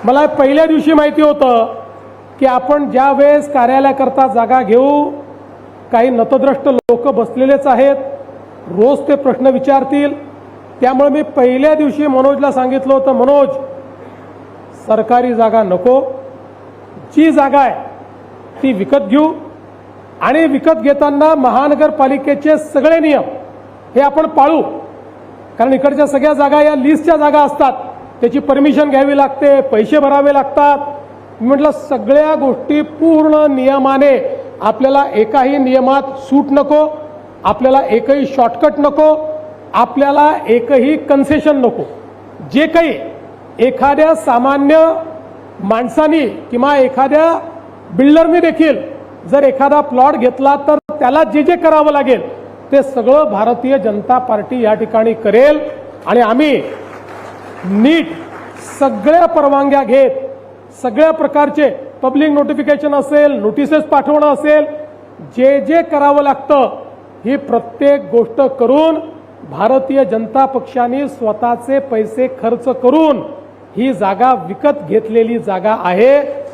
मला पहिल्या दिवशी माहिती होतं की आपण ज्या वेळेस कार्यालयाकरता जागा घेऊ, काही नतद्रष्ट लोक बसलेलेच आहेत, रोज ते प्रश्न विचारतील. त्यामुळे मी पहिल्या दिवशी मनोजला सांगितलं होतं, मनोज सरकारी जागा नको, जी जागा आहे ती विकत घेऊ आणि विकत घेताना महानगरपालिकेचे सगळे नियम हे आपण पाळू. कारण इकडच्या सगळ्या जागा या लिस्टच्या जागा असतात, त्याची परमिशन घ्यावी लागते, पैसे भरावे लागतात. म्हटलं सगळ्या गोष्टी पूर्ण नियमाने, आपल्याला एकाही नियमात सूट नको, आपल्याला एकही शॉर्टकट नको, आपल्याला एकही कन्सेशन नको. जे काही एखाद्या सामान्य माणसानी किंवा एखाद्या बिल्डरनी देखील जर एखादा प्लॉट घेतला तर त्याला जे जे करावं लागेल ते सगळं भारतीय जनता पार्टी या ठिकाणी करेल. आणि आम्ही नीट सगळ्या परवानग्या घेत, सगळ्या प्रकारचे पब्लिक नोटिफिकेशन असेल, नोटिसेस पाठवणं असेल, जे जे करावं लागतं ही प्रत्येक गोष्ट करून भारतीय जनता पक्षाने स्वतःचे पैसे खर्च करून ही जागा विकत घेतलेली जागा आहे.